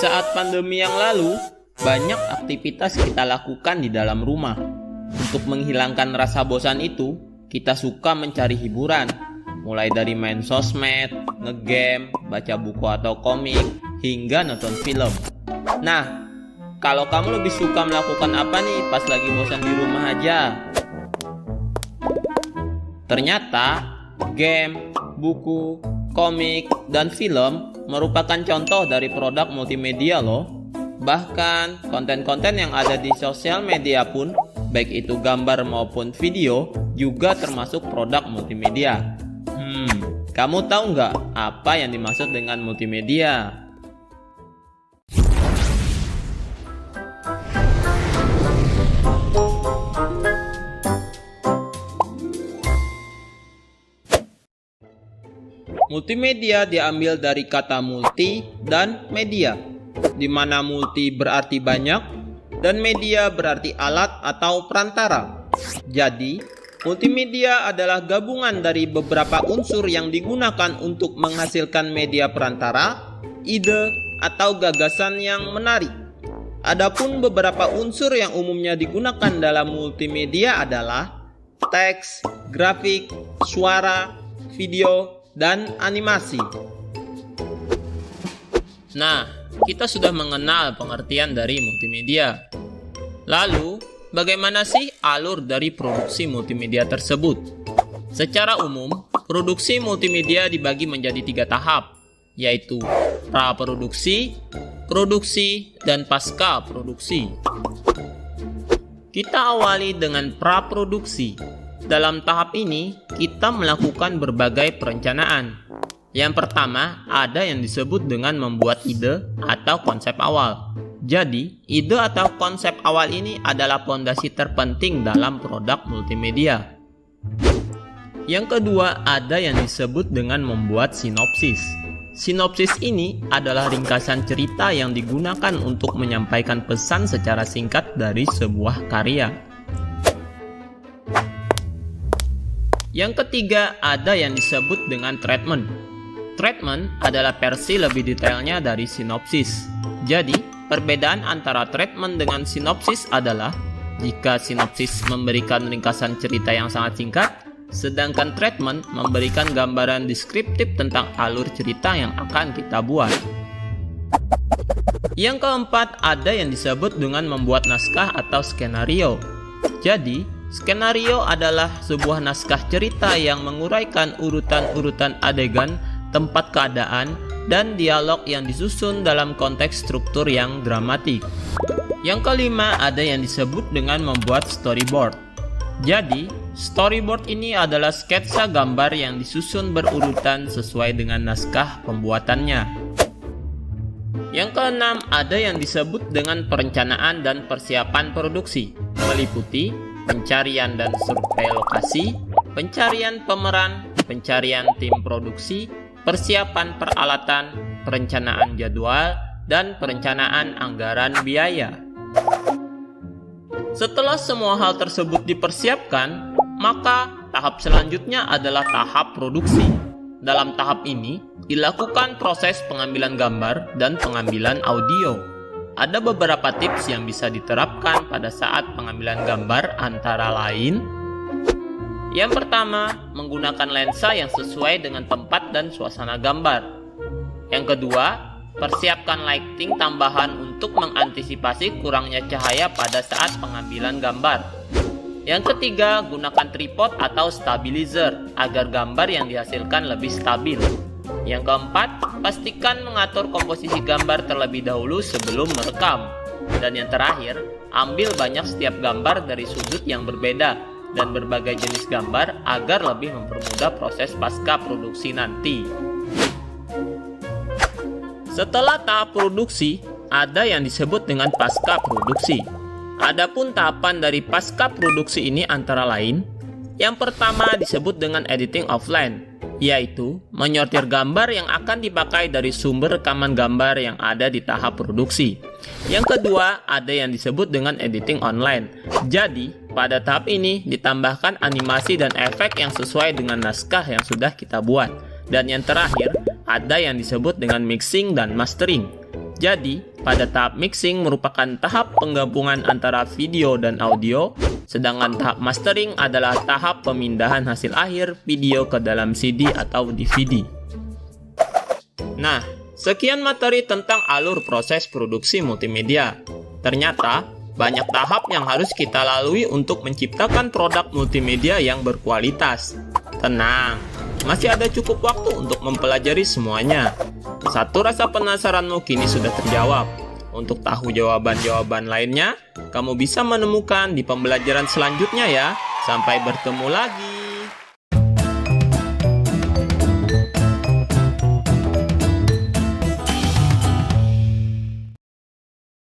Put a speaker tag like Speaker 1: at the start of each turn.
Speaker 1: Saat pandemi yang lalu, banyak aktivitas kita lakukan di dalam rumah. Untuk menghilangkan rasa bosan itu, kita suka mencari hiburan. Mulai dari main sosmed, ngegame, baca buku atau komik, hingga nonton film. Nah, kalau kamu lebih suka melakukan apa nih pas lagi bosan di rumah aja? Ternyata, game, buku, komik, dan film merupakan contoh dari produk multimedia loh. Bahkan konten-konten yang ada di sosial media pun, baik itu gambar maupun video, juga termasuk produk multimedia. Kamu tahu nggak apa yang dimaksud dengan multimedia? Multimedia diambil dari kata multi dan media, di mana multi berarti banyak dan media berarti alat atau perantara. Jadi, multimedia adalah gabungan dari beberapa unsur yang digunakan untuk menghasilkan media perantara, ide, atau gagasan yang menarik. Adapun beberapa unsur yang umumnya digunakan dalam multimedia adalah teks, grafik, suara, video, dan animasi. Nah, kita sudah mengenal pengertian dari multimedia. Lalu, bagaimana sih alur dari produksi multimedia tersebut? Secara umum, produksi multimedia dibagi menjadi 3 tahap, yaitu praproduksi, produksi, dan pasca produksi. Kita awali dengan praproduksi. Dalam tahap ini, kita melakukan berbagai perencanaan. Yang pertama, ada yang disebut dengan membuat ide atau konsep awal. Jadi, ide atau konsep awal ini adalah fondasi terpenting dalam produk multimedia. Yang kedua, ada yang disebut dengan membuat sinopsis. Sinopsis ini adalah ringkasan cerita yang digunakan untuk menyampaikan pesan secara singkat dari sebuah karya. Yang ketiga, ada yang disebut dengan treatment. Treatment adalah versi lebih detailnya dari sinopsis. Jadi, perbedaan antara treatment dengan sinopsis adalah jika sinopsis memberikan ringkasan cerita yang sangat singkat, sedangkan treatment memberikan gambaran deskriptif tentang alur cerita yang akan kita buat. Yang keempat, ada yang disebut dengan membuat naskah atau skenario. Jadi, skenario adalah sebuah naskah cerita yang menguraikan urutan-urutan adegan, tempat keadaan, dan dialog yang disusun dalam konteks struktur yang dramatik. Yang kelima, ada yang disebut dengan membuat storyboard. Jadi, storyboard ini adalah sketsa gambar yang disusun berurutan sesuai dengan naskah pembuatannya. Yang keenam, ada yang disebut dengan perencanaan dan persiapan produksi, meliputi pencarian dan survei lokasi, pencarian pemeran, pencarian tim produksi, persiapan peralatan, perencanaan jadwal, dan perencanaan anggaran biaya. Setelah semua hal tersebut dipersiapkan, maka tahap selanjutnya adalah tahap produksi. Dalam tahap ini, dilakukan proses pengambilan gambar dan pengambilan audio. Ada beberapa tips yang bisa diterapkan pada saat pengambilan gambar, antara lain: yang pertama, menggunakan lensa yang sesuai dengan tempat dan suasana gambar. Yang kedua, persiapkan lighting tambahan untuk mengantisipasi kurangnya cahaya pada saat pengambilan gambar. Yang ketiga, gunakan tripod atau stabilizer agar gambar yang dihasilkan lebih stabil. Yang keempat, pastikan mengatur komposisi gambar terlebih dahulu sebelum merekam. Dan yang terakhir, ambil banyak setiap gambar dari sudut yang berbeda dan berbagai jenis gambar agar lebih mempermudah proses pasca produksi nanti. Setelah tahap produksi, ada yang disebut dengan pasca produksi. Adapun tahapan dari pasca produksi ini antara lain, yang pertama disebut dengan editing offline, yaitu menyortir gambar yang akan dipakai dari sumber rekaman gambar yang ada di tahap produksi. Yang kedua, ada yang disebut dengan editing online. Jadi, pada tahap ini ditambahkan animasi dan efek yang sesuai dengan naskah yang sudah kita buat. Dan yang terakhir, ada yang disebut dengan mixing dan mastering. Jadi, pada tahap mixing merupakan tahap penggabungan antara video dan audio, sedangkan tahap mastering adalah tahap pemindahan hasil akhir video ke dalam CD atau DVD. Nah, sekian materi tentang alur proses produksi multimedia. Ternyata, banyak tahap yang harus kita lalui untuk menciptakan produk multimedia yang berkualitas. Tenang, masih ada cukup waktu untuk mempelajari semuanya. Satu rasa penasaranmu kini sudah terjawab. Untuk tahu jawaban-jawaban lainnya, kamu bisa menemukan di pembelajaran selanjutnya ya. Sampai bertemu lagi.